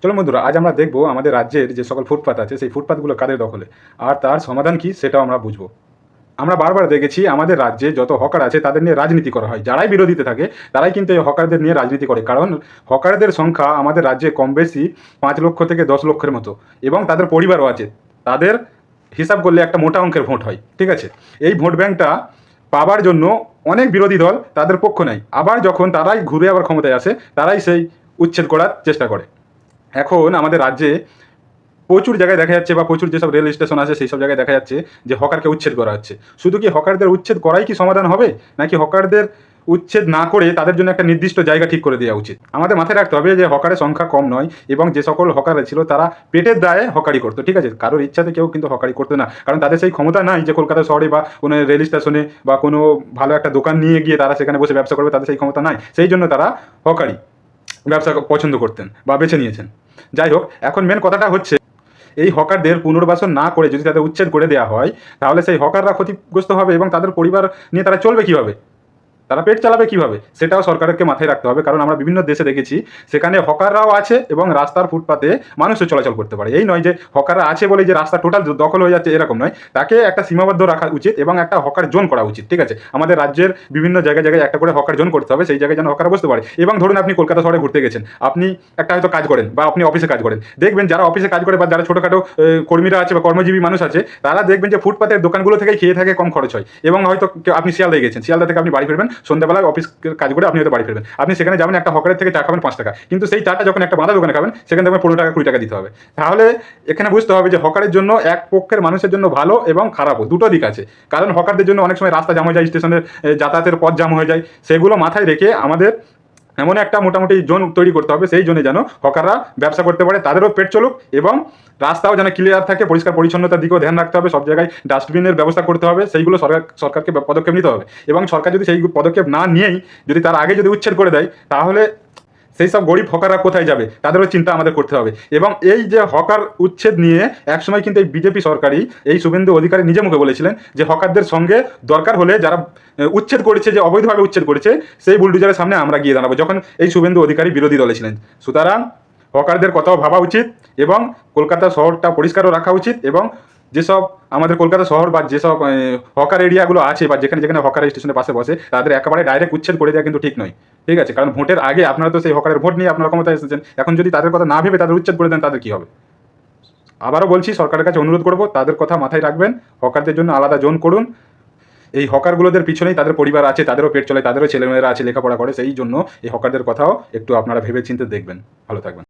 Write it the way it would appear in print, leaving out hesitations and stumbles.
চলো বন্ধুরা, আজ আমরা দেখব আমাদের রাজ্যের যে সকল ফুটপাত আছে সেই ফুটপাতগুলো কাদের দখলে, আর তার সমাধান কি সেটাও আমরা বুঝবো। আমরা বারবার দেখেছি আমাদের রাজ্যে যত হকার আছে তাদের নিয়ে রাজনীতি করা হয়। যারাই বিরোধীতে থাকে তারাই কিন্তু এই হকারদের নিয়ে রাজনীতি করে, কারণ হকারদের সংখ্যা আমাদের রাজ্যে কম বেশি 5 লক্ষ থেকে 10 লক্ষের মতো, এবং তাদের পরিবারও আছে। তাদের হিসাব করলে একটা মোটা অঙ্কের ভোট হয়, ঠিক আছে। এই ভোট ব্যাংকটা পাবার জন্য অনেক বিরোধী দল তাদের পক্ষ নেয়, আবার যখন তারাই ঘুরে আবার ক্ষমতায় আসে তারাই সেই উচ্ছেদ করার চেষ্টা করে। এখন আমাদের রাজ্যে প্রচুর জায়গায় দেখা যাচ্ছে, বা প্রচুর যেসব রেল স্টেশন আছে সেই সব জায়গায় দেখা যাচ্ছে যে হকারকে উচ্ছেদ করা হচ্ছে। শুধু কি হকারদের উচ্ছেদ করাই কি সমাধান হবে, নাকি হকারদের উচ্ছেদ না করে তাদের জন্য একটা নির্দিষ্ট জায়গা ঠিক করে দেওয়া উচিত? আমাদের মাথায় রাখতে হবে যে হকারের সংখ্যা কম নয়, এবং যে সকল হকার ছিল তারা পেটের দায়ে হকারি করতো, ঠিক আছে। কারোর ইচ্ছাতে কেউ কিন্তু হকারি করতো না, কারণ তাদের সেই ক্ষমতা নাই যে কলকাতা শহরে বা কোনো রেল স্টেশনে বা কোনো ভালো একটা দোকান নিয়ে গিয়ে তারা সেখানে বসে ব্যবসা করবে, তাদের সেই ক্ষমতা নাই। সেই জন্য তারা হকারি ব্যবসা পছন্দ করতেন বা বেছে নিয়েছেন। যাই হোক, এখন মেন কথাটা হচ্ছে এই হকারদের পুনর্বাসন না করে যদি তাদের উচ্ছেদ করে দেওয়া হয়, তাহলে সেই হকাররা ক্ষতিগ্রস্ত হবে, এবং তাদের পরিবার নিয়ে তারা চলবে কীভাবে, তারা পেট চালাবে কীভাবে, সেটাও সরকারকে মাথায় রাখতে হবে। কারণ আমরা বিভিন্ন দেশে দেখেছি সেখানে হকাররাও আছে এবং রাস্তার ফুটপাতে মানুষও চলাচল করতে পারে। এই নয় যে হকাররা আছে বলে যে রাস্তা টোটাল দখল হয়ে যাচ্ছে, এরকম নয়। তাকে একটা সীমাবদ্ধ রাখা উচিত এবং একটা হকার জোন করা উচিত, ঠিক আছে। আমাদের রাজ্যের বিভিন্ন জায়গায় জায়গায় একটা করে হকার জোন করতে হবে, সেই জায়গায় যেন হকাররা বসতে পারে। এবং ধরুন আপনি কলকাতা শহরে ঘুরতে গেছেন, আপনি একটা হয়তো কাজ করেন বা আপনি অফিসে কাজ করেন, দেখবেন যারা অফিসে কাজ করে বা যারা ছোটোখাটো কর্মীরা আছে বা কর্মজীবী মানুষ আছে, তারা দেখবেন যে ফুটপাতের দোকানগুলো থেকেই খেয়ে থাকে, কম খরচ হয়। এবং হয়তো আপনি শিয়ালদায় গেছেন, শিয়ালদা থেকে আপনি বাড়ি ফিরবেন সন্ধ্যাবেলায়, অফিস কাজ করে আপনি হয়তো বাড়ি ফিরবেন, আপনি সেখানে যাবেন একটা হকারের থেকে চা খাবেন 5 টাকা, কিন্তু সেই চাটা যখন একটা বাঁধা দোকানে খাবেন সেখানে দেখবেন 15 টাকা 20 টাকা দিতে হবে। তাহলে এখানে বুঝতে হবে যে হকারের জন্য এক পক্ষের মানুষের জন্য ভালো এবং খারাপও, দুটো দিক আছে। কারণ হকারদের জন্য অনেক সময় রাস্তা জাম হয়ে যায়, স্টেশনের যাতায়াতের পথ জাম হয়ে যায়। সেগুলো মাথায় রেখে আমাদের এমন একটা মোটামুটি জোন তৈরি করতে হবে, সেই জোনে যেন হকাররা ব্যবসা করতে পারে, তাদেরও পেট চলুক, এবং রাস্তাও যেন ক্লিয়ার থাকে, পরিষ্কার পরিচ্ছন্নতার দিকেও ধ্যান রাখতে হবে, সব জায়গায় ডাস্টবিনের ব্যবস্থা করতে হবে। সেইগুলো সরকারকে পদক্ষেপ নিতে হবে। এবং সরকার যদি সেই পদক্ষেপ না নিয়েই যদি তার আগে যদি উচ্ছেদ করে দেয়, তাহলে সেই সব গরিব হকাররা কোথায় যাবে, তাদেরও চিন্তা আমাদের করতে হবে। এবং এই যে হকার উচ্ছেদ নিয়ে একসময় কিন্তু এই বিজেপি সরকারই, এই শুভেন্দু অধিকারী নিজে মুখে বলেছিলেন যে হকারদের সঙ্গে দরকার হলে যারা উচ্ছেদ করেছে, যে অবৈধভাবে উচ্ছেদ করেছে, সেই বুলডোজারের সামনে আমরা গিয়ে দাঁড়াবো, যখন এই শুভেন্দু অধিকারী বিরোধী দলে ছিলেন। সুতরাং হকারদের কথাও ভাবা উচিত, এবং কলকাতা শহরটা পরিষ্কারও রাখা উচিত, এবং যেসব আমাদের কলকাতা শহর বা যেসব হকার এরিয়াগুলো আছে বা যেখানে যেখানে হকার স্টেশনের পাশে বসে, তাদের একেবারে ডাইরেক্ট উচ্ছেদ করে দেওয়া কিন্তু ঠিক নয়, ঠিক আছে। কারণ ভোটের আগে আপনারা তো সেই হকারের ভোট নিয়ে আপনারা ক্ষমতায় এসেছেন, এখন যদি তাদের কথা না ভেবে তাদের উচ্ছেদ করে দেন, তাদের কী হবে? আবারও বলছি, সরকারের কাছে অনুরোধ করব, তাদের কথা মাথায় রাখবেন, হকারদের জন্য আলাদা জোন করুন। এই হকারগুলোদের পিছনেই তাদের পরিবার আছে, তাদেরও পেট চলে, তাদেরও ছেলেমেয়েরা আছে, লেখাপড়া করে, সেই জন্য এই হকারদের কথাও একটু আপনারা ভেবে চিন্তে দেখবেন। ভালো থাকবেন।